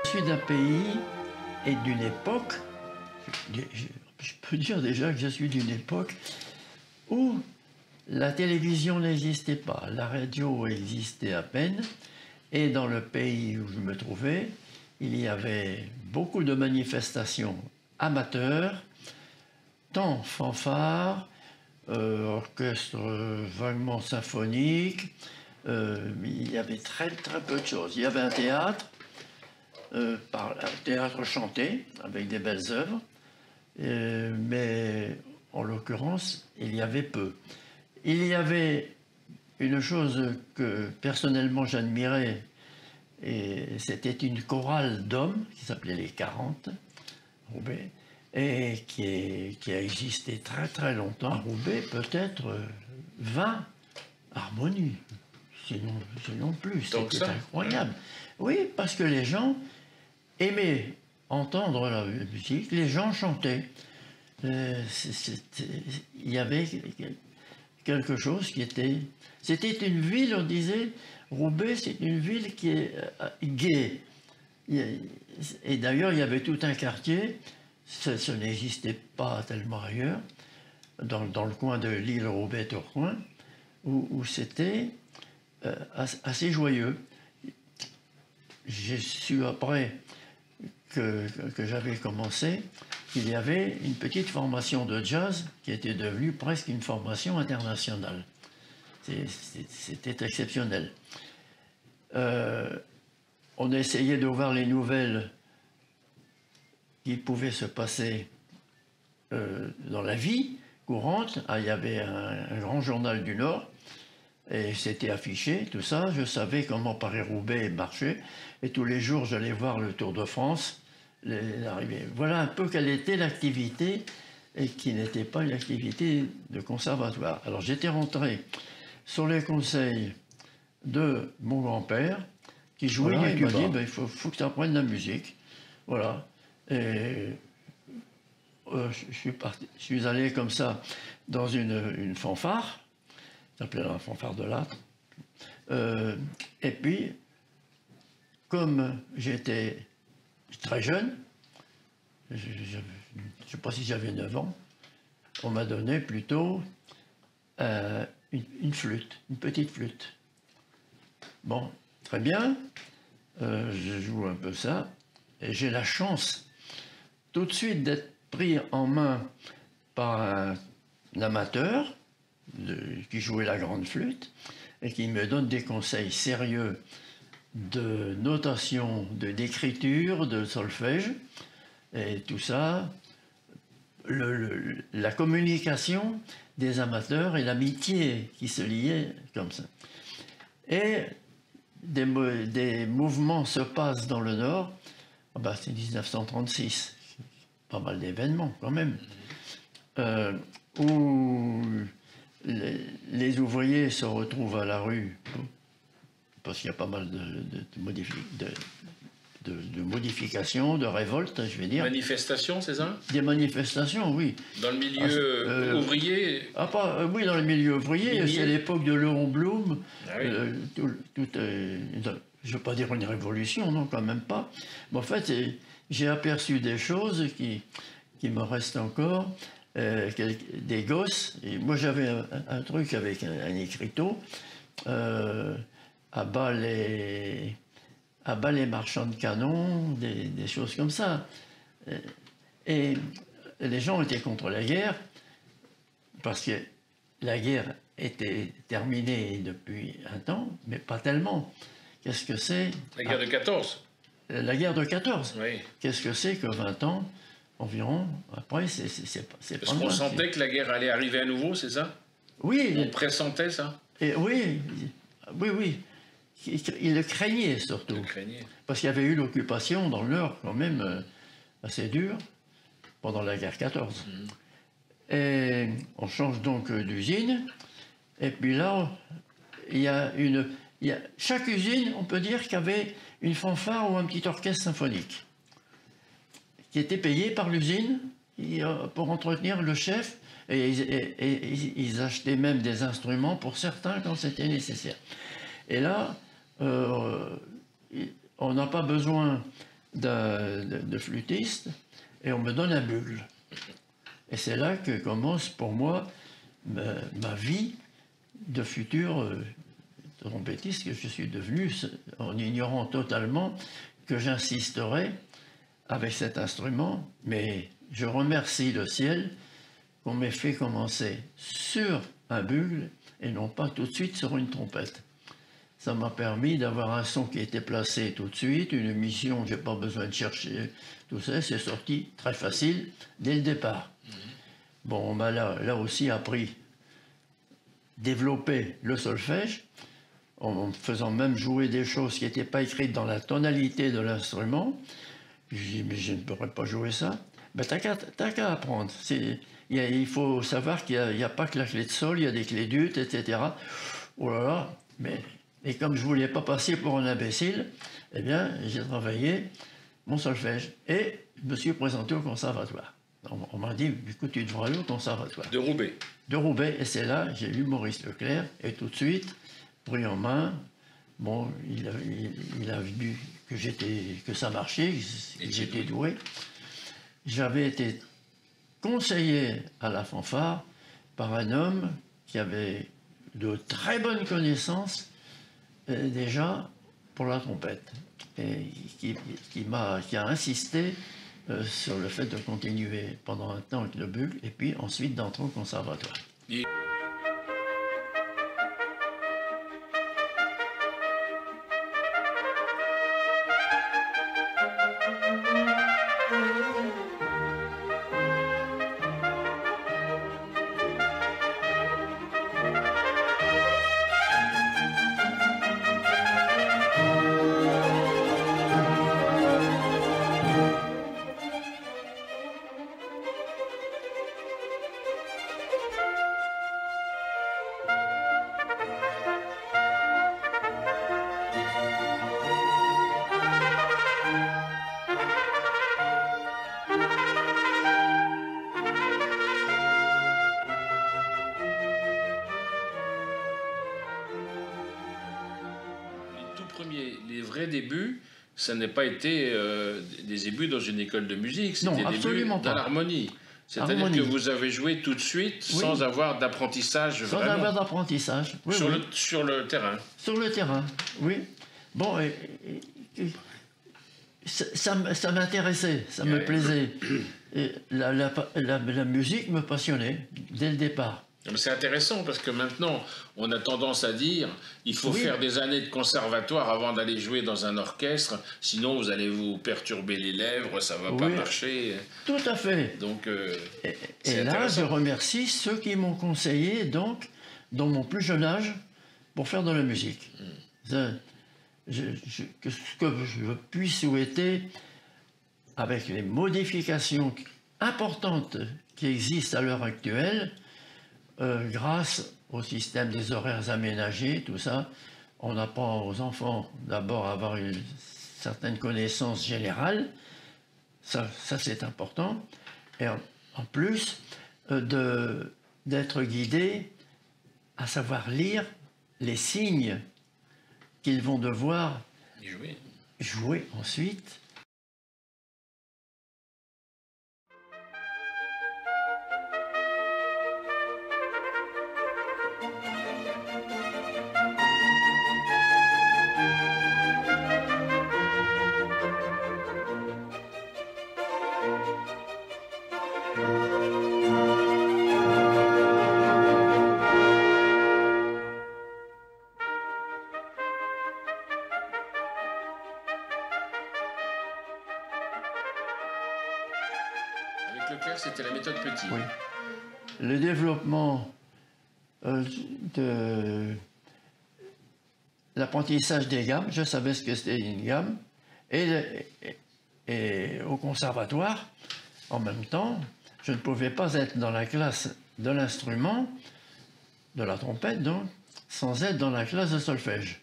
Je suis d'un pays et d'une époque, je peux dire déjà que je suis d'une époque où la télévision n'existait pas, la radio existait à peine, et dans le pays où je me trouvais, il y avait beaucoup de manifestations amateurs, tant fanfares, orchestre vaguement symphonique, il y avait très peu de choses. Il y avait un théâtre, un théâtre chanté, avec des belles œuvres, mais en l'occurrence, il y avait peu. Il y avait une chose que personnellement j'admirais, et c'était une chorale d'hommes qui s'appelait les 40, Roubaix, et qui a existé très longtemps. À Roubaix, peut-être 20 harmonies, sinon plus. C'était incroyable. Oui, parce que les gens aimaient entendre la musique, les gens chantaient. Il y avait quelque chose qui était... C'était une ville, on disait, Roubaix, c'est une ville qui est gaie. Et d'ailleurs, il y avait tout un quartier, ça n'existait pas tellement ailleurs, dans le coin de l'île Roubaix-Tourcoing, où c'était assez joyeux. J'ai su après que j'avais commencé qu'il y avait une petite formation de jazz qui était devenue presque une formation internationale. C'était exceptionnel. On essayait de voir les nouvelles qui pouvaient se passer dans la vie courante. Ah, il y avait un grand journal du Nord, et c'était affiché, tout ça. Je savais comment Paris-Roubaix marchait, et tous les jours, j'allais voir le Tour de France, l'arrivée. Voilà un peu quelle était l'activité, et qui n'était pas une activité de conservatoire. Alors j'étais rentré sur les conseils de mon grand-père, qui jouait, voilà, il m'a dit, ben, il faut que tu apprennes la musique. Voilà. Et je suis allé comme ça dans une fanfare, ça s'appelait la fanfare de l'âtre. Et puis, comme j'étais très jeune, je ne sais pas si j'avais 9 ans, on m'a donné plutôt une flûte, une petite flûte. Bon, très bien, je joue un peu ça, et j'ai la chance tout de suite d'être pris en main par un amateur qui jouait la grande flûte et qui me donne des conseils sérieux de notation, d'écriture, de solfège, et tout ça, la communication des amateurs et l'amitié qui se liait comme ça. Et des mouvements se passent dans le Nord. Ah ben, c'est 1936, pas mal d'événements quand même, où les ouvriers se retrouvent à la rue, parce qu'il y a pas mal de modifications, de révoltes, je vais dire. Manifestations, c'est ça? Des manifestations, oui. Dans le milieu ouvrier? Oui, dans le milieu ouvrier, c'est l'époque de Léon Blum. Ah oui. Je ne veux pas dire une révolution, non, quand même pas. Mais en fait, j'ai aperçu des choses qui me restent encore, des gosses. Et moi, j'avais un truc avec un écriteau, à bas les marchands de canons, des choses comme ça. Et les gens étaient contre la guerre, parce que la guerre était terminée depuis un temps, mais pas tellement. Qu'est-ce que c'est? La guerre de 14. La guerre de 14. Oui. Qu'est-ce que c'est que 20 ans environ? Après, c'est pas Parce qu'on sentait que la guerre allait arriver à nouveau, c'est ça? Oui. On pressentait ça? Et oui. Il le craignait surtout. Parce qu'il y avait eu l'occupation dans le Nord quand même assez dure pendant la guerre 14. Et on change donc d'usine. Et puis là, chaque usine, on peut dire qu'il y avait une fanfare ou un petit orchestre symphonique qui était payé par l'usine pour entretenir le chef. Et ils achetaient même des instruments pour certains quand c'était nécessaire. Et là, on n'a pas besoin de flûtiste et on me donne un bugle. Et c'est là que commence pour moi ma vie de futur trompettiste que je suis devenu, en ignorant totalement que j'insisterai avec cet instrument, mais je remercie le ciel qu'on m'ait fait commencer sur un bugle et non pas tout de suite sur une trompette. Ça m'a permis d'avoir un son qui était placé tout de suite, une émission, je n'ai pas besoin de chercher tout ça, c'est sorti très facile dès le départ. Bon, on m'a là aussi appris, développer le solfège, en me faisant même jouer des choses qui n'étaient pas écrites dans la tonalité de l'instrument. Je dis, mais je ne pourrais pas jouer ça. Ben, t'as qu'à apprendre. Il faut savoir qu'il n'y a pas que la clé de sol, il y a des clés d'ut, etc. Oh là là, et comme je ne voulais pas passer pour un imbécile, eh bien, j'ai travaillé mon solfège. Et je me suis présenté au conservatoire. On m'a dit, écoute, tu devras aller au conservatoire. De Roubaix. De Roubaix, et c'est là, j'ai lu Maurice Leclerc, et tout de suite, pris en main, bon, il a vu que ça marchait, que j'étais doué. J'avais été conseillé à la fanfare par un homme qui avait de très bonnes connaissances déjà pour la trompette, et qui a insisté sur le fait de continuer pendant un temps avec le bugle, et puis ensuite d'entrer au conservatoire. Les vrais débuts, ça n'a pas été des débuts dans une école de musique, c'était des débuts dans l'harmonie. C'est-à-dire que vous avez joué tout de suite sans avoir d'apprentissage vraiment. Sans avoir d'apprentissage, oui, sur le terrain. Sur le terrain, oui. Bon, ça m'intéressait, ça me plaisait. Et la musique me passionnait dès le départ. C'est intéressant parce que maintenant, on a tendance à dire il faut faire des années de conservatoire avant d'aller jouer dans un orchestre, sinon vous allez vous perturber les lèvres, ça ne va pas marcher. Tout à fait. Donc, et là, je remercie ceux qui m'ont conseillé, donc, dans mon plus jeune âge, pour faire de la musique. Ce que je puis souhaiter, avec les modifications importantes qui existent à l'heure actuelle, grâce au système des horaires aménagés, tout ça, on apprend aux enfants d'abord à avoir une certaine connaissance générale, ça c'est important, et en plus d'être guidés à savoir lire les signes qu'ils vont devoir jouer ensuite. Avec Leclerc, c'était la méthode Petit. Oui. Le développement de l'apprentissage des gammes, je savais ce que c'était une gamme, et au conservatoire, en même temps, je ne pouvais pas être dans la classe de l'instrument, de la trompette donc, sans être dans la classe de solfège.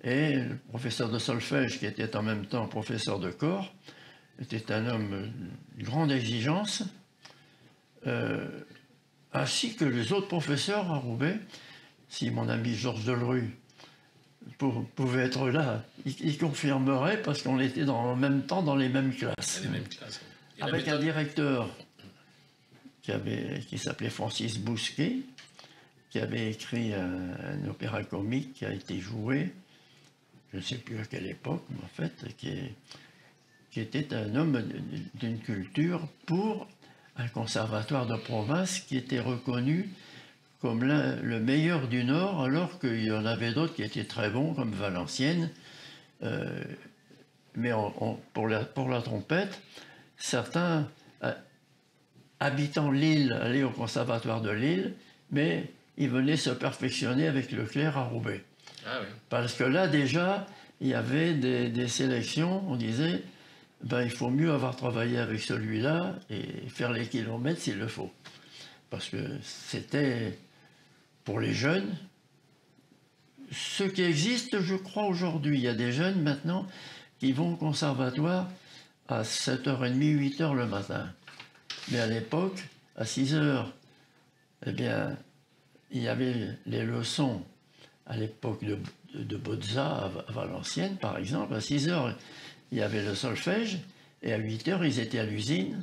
Et le professeur de solfège, qui était en même temps professeur de corps, était un homme de grande exigence, ainsi que les autres professeurs à Roubaix. Si mon ami Georges Delru pouvait être là. Il confirmerait parce qu'on était en même temps dans les mêmes classes. Les mêmes classes. Avec un directeur qui s'appelait Francis Bousquet, qui avait écrit un opéra comique qui a été joué, je ne sais plus à quelle époque, mais en fait, qui était un homme d'une culture pour un conservatoire de province qui était reconnu comme le meilleur du Nord, alors qu'il y en avait d'autres qui étaient très bons, comme Valenciennes. Mais pour la trompette, certains habitant Lille allaient au conservatoire de Lille, mais ils venaient se perfectionner avec Leclerc à Roubaix. Ah oui. Parce que là, déjà, il y avait des sélections, on disait, ben, il faut mieux avoir travaillé avec celui-là et faire les kilomètres s'il le faut. Parce que c'était, pour les jeunes, ce qui existe, je crois, aujourd'hui. Il y a des jeunes, maintenant, qui vont au conservatoire à 7h30, 8h le matin. Mais à l'époque, à 6h, eh bien, il y avait les leçons à l'époque de Bozza à Valenciennes, par exemple. À 6h, il y avait le solfège, et à 8h, ils étaient à l'usine,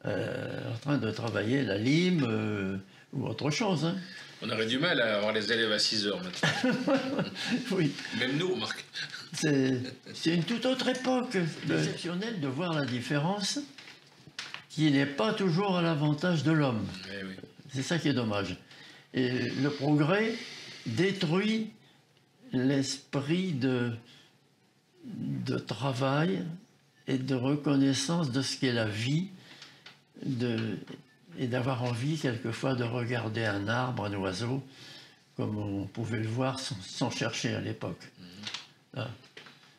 en train de travailler la lime ou autre chose. Hein. On aurait du mal à avoir les élèves à 6h maintenant. Oui. Même nous, Marc. C'est une toute autre époque. C'est exceptionnel de voir la différence qui n'est pas toujours à l'avantage de l'homme. Eh oui. C'est ça qui est dommage. Et le progrès détruit l'esprit de travail et de reconnaissance de ce qu'est la vie, et d'avoir envie quelquefois de regarder un arbre, un oiseau, comme on pouvait le voir sans chercher à l'époque.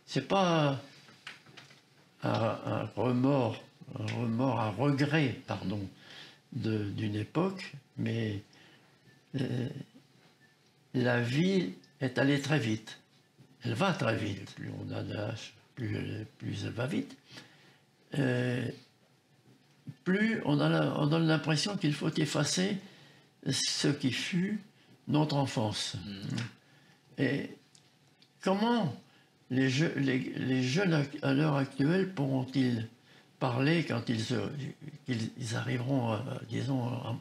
C'est pas un remords, un regret, pardon, d'une époque, mais la vie est allée très vite. Elle va très vite. Plus on a d'âge, plus elle va vite. Plus on donne l'impression qu'il faut effacer ce qui fut notre enfance. Et comment les jeunes à l'heure actuelle pourront-ils parler quand ils arriveront, disons,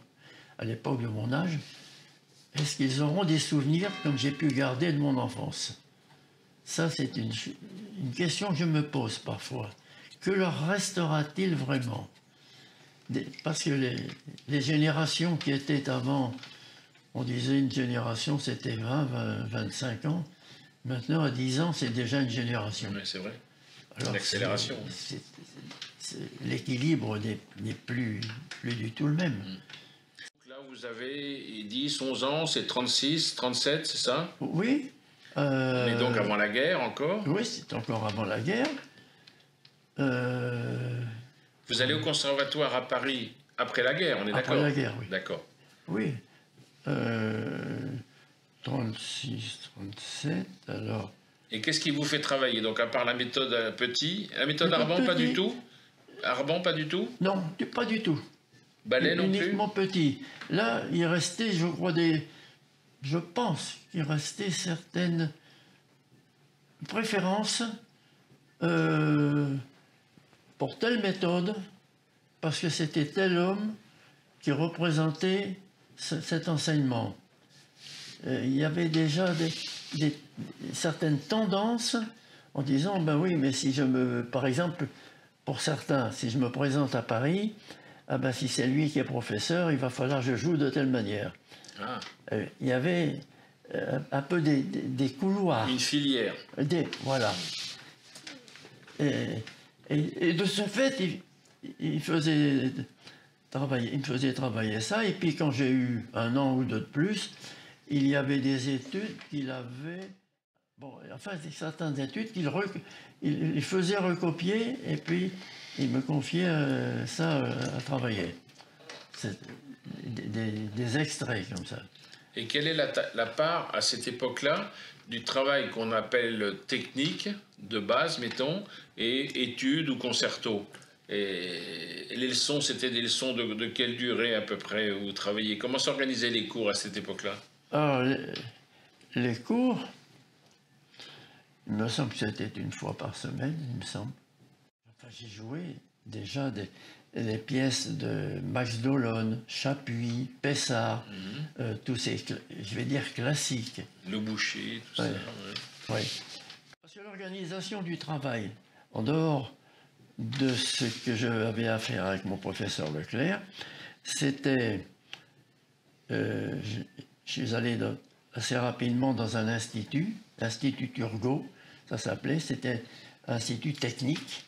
à l'époque de mon âge? Est-ce qu'ils auront des souvenirs comme j'ai pu garder de mon enfance? Ça, c'est une question que je me pose parfois. Que leur restera-t-il vraiment? Parce que les générations qui étaient avant, on disait une génération, c'était 20, 25 ans. Maintenant, à 10 ans, c'est déjà une génération. Oui, c'est vrai. Alors, l'accélération. L'équilibre n'est plus du tout le même. Là, vous avez 10, 11 ans, c'est 36, 37, c'est ça? Oui. On est donc avant la guerre encore? Oui, c'est encore avant la guerre. Vous allez au conservatoire à Paris après la guerre, on est d'accord? Après la guerre, oui. D'accord. Oui. 36, 37, alors... Et qu'est-ce qui vous fait travailler? Donc, à part la méthode petit, la méthode Arban, pas du tout? Arban, pas du tout? Non, pas du tout. Ballet non plus? Uniquement petit. Là, il restait, je crois, je pense qu'il restait certaines préférences pour telle méthode, parce que c'était tel homme qui représentait cet enseignement. Il y avait déjà certaines tendances en disant, ben oui, mais si par exemple, pour certains, si je me présente à Paris, ah ben si c'est lui qui est professeur, il va falloir que je joue de telle manière. Ah. Il y avait un peu des couloirs. Une filière. Voilà. Et de ce fait, il me faisait travailler ça. Et puis quand j'ai eu 1 an ou 2 de plus, il y avait des études qu'il avait... Bon, enfin, certaines études qu'il faisait recopier et puis il me confiait ça à travailler. Des extraits comme ça. Et quelle est la part, à cette époque-là, du travail qu'on appelle technique, de base, mettons, et études ou concerto? Et les leçons, c'était des leçons de quelle durée à peu près où vous travailliez? Comment s'organisaient les cours à cette époque-là? Alors, les cours, Il me semble que c'était une fois par semaine, il me semble. Enfin, j'ai joué déjà des pièces de Max Dolonne, Chapuis, Pessard, tous ces, je vais dire, classiques. Le Boucher, tout ça. Oui. Parce que l'organisation du travail, en dehors de ce que j'avais à faire avec mon professeur Leclerc, c'était... je suis allé assez rapidement dans un institut, l'Institut Turgot, ça s'appelait, c'était un institut technique,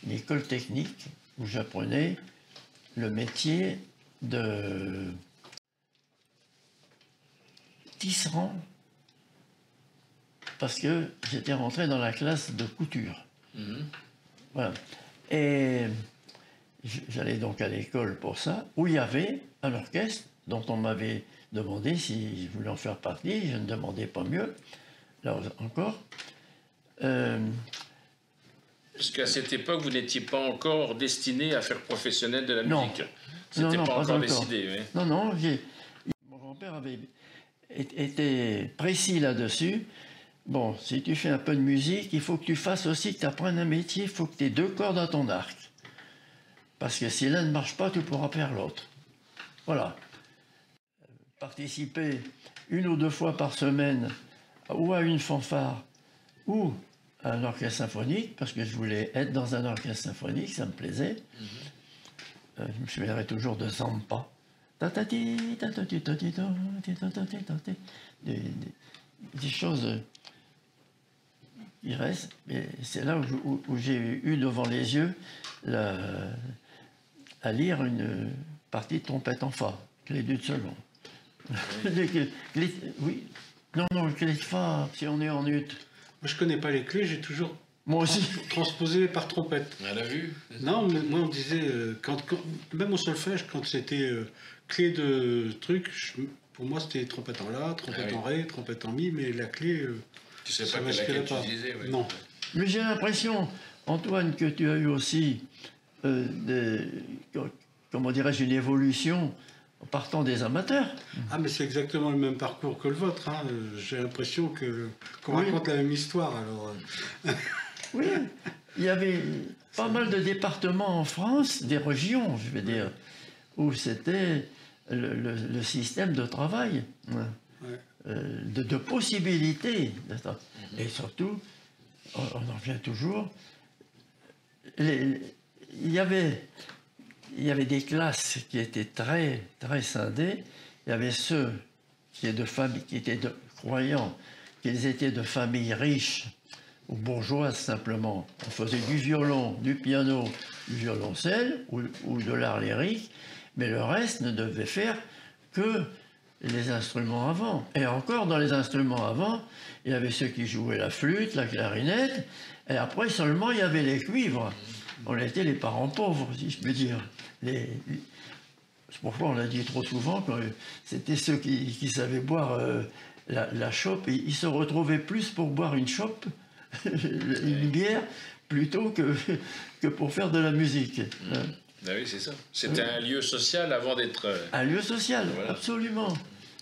une école technique, où j'apprenais le métier de tisserand, parce que j'étais rentré dans la classe de couture. Voilà. Et j'allais donc à l'école pour ça, où il y avait un orchestre dont on m'avait demandé si je voulais en faire partie. Je ne demandais pas mieux, là encore. Parce qu'à cette époque, vous n'étiez pas encore destiné à faire professionnel de la musique. C'était pas encore décidé. Oui. Non, non. Mon grand-père avait été précis là-dessus. Bon, si tu fais un peu de musique, il faut que tu fasses aussi, que tu apprennes un métier, il faut que tu aies 2 cordes à ton arc. Parce que si l'un ne marche pas, tu pourras faire l'autre. Voilà. Participer 1 ou 2 fois par semaine ou à une fanfare ou à un orchestre symphonique, parce que je voulais être dans un orchestre symphonique, ça me plaisait. Je me souviendrai toujours de Zampa. Des choses qui restent. Et c'est là où j'ai eu devant les yeux à lire une partie de trompette en fa, clé d'une seconde. Oui. Non, clé de fa, si on est en ut. Moi, je connais pas les clés, j'ai toujours transposé par trompette. À la vue. Non, mais moi, on me disait, même au solfège, quand c'était clé de truc, pour moi, c'était trompette en la, trompette en ré, trompette en mi, mais la clé, tu sais pas laquelle tu disais, oui. Non. Mais j'ai l'impression, Antoine, que tu as eu aussi, comment dirais-je, une évolution en partant des amateurs. Ah, mais c'est exactement le même parcours que le vôtre. Hein. J'ai l'impression qu'on raconte la même histoire. Alors. Oui, il y avait pas mal de départements en France, des régions, je veux dire, où c'était le système de travail, de possibilités. Et surtout, on en revient toujours, il y avait des classes qui étaient très, très scindées. Il y avait ceux qui étaient croyants qu'ils étaient de familles riches ou bourgeoises simplement. On faisait du violon, du piano, du violoncelle ou de l'art lyrique, mais le reste ne devait faire que les instruments avant. Et encore, dans les instruments avant, il y avait ceux qui jouaient la flûte, la clarinette, et après seulement il y avait les cuivres. On était les parents pauvres, si je peux dire. C'est pourquoi on l'a dit trop souvent, c'était ceux qui savaient boire la chope, et ils se retrouvaient plus pour boire une chope, une bière, plutôt que pour faire de la musique. Ah oui, c'est ça. C'était un lieu social avant d'être... Un lieu social, voilà. Absolument.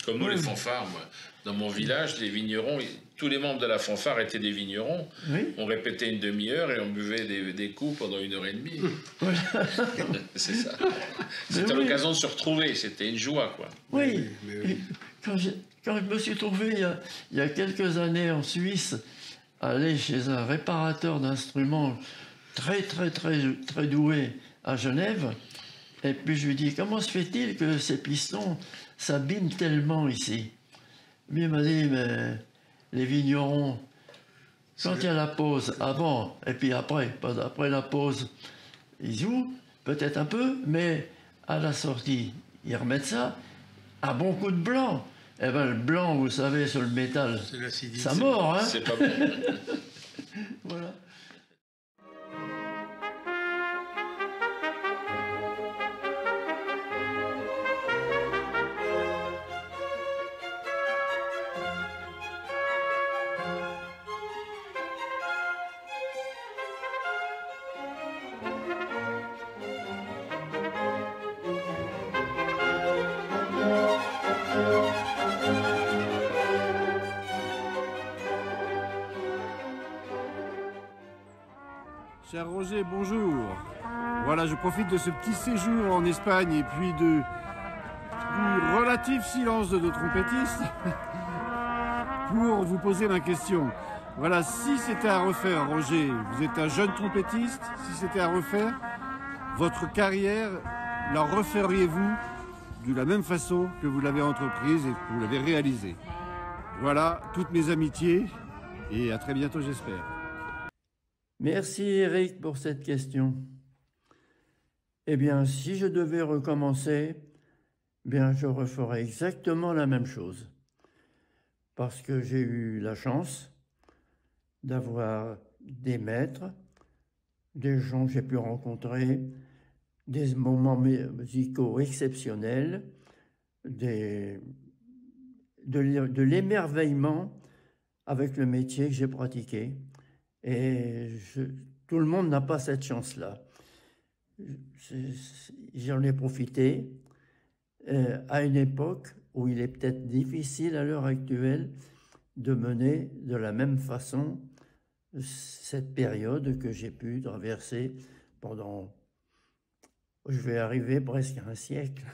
Comme nous, les fanfares, moi. Dans mon village, les vignerons, tous les membres de la fanfare étaient des vignerons. Oui. On répétait une demi-heure et on buvait des coups pendant 1h30. Voilà. C'est ça. C'était l'occasion de se retrouver, c'était une joie, quoi. Oui. Quand je me suis trouvé il y a quelques années en Suisse, aller chez un réparateur d'instruments très, très, très, très doué à Genève, et puis je lui dis, comment se fait-il que ces pistons s'abîment tellement ici? Lui il m'a dit, mais les vignerons, quand il y a la pause, avant et puis après, pas après la pause, ils jouent, peut-être un peu, mais à la sortie, ils remettent ça à bon coup de blanc. Eh bien, le blanc, vous savez, sur le métal, ça mord, hein? C'est pas bon. Voilà. Cher Roger, bonjour. Voilà, je profite de ce petit séjour en Espagne et puis du relatif silence de nos trompettistes pour vous poser ma question. Voilà, si c'était à refaire, Roger, vous êtes un jeune trompettiste, si c'était à refaire, votre carrière, la referiez-vous de la même façon que vous l'avez entreprise et que vous l'avez réalisée? Voilà, toutes mes amitiés et à très bientôt, j'espère. Merci Eric pour cette question. Eh bien, si je devais recommencer, bien, je referais exactement la même chose. Parce que j'ai eu la chance d'avoir des maîtres, des gens que j'ai pu rencontrer, des moments musicaux exceptionnels, de l'émerveillement avec le métier que j'ai pratiqué. Et tout le monde n'a pas cette chance-là. J'en ai profité à une époque où il est peut-être difficile à l'heure actuelle de mener de la même façon cette période que j'ai pu traverser pendant, je vais arriver presque à un siècle.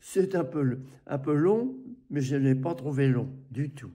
C'est un peu long, mais je ne l'ai pas trouvé long du tout.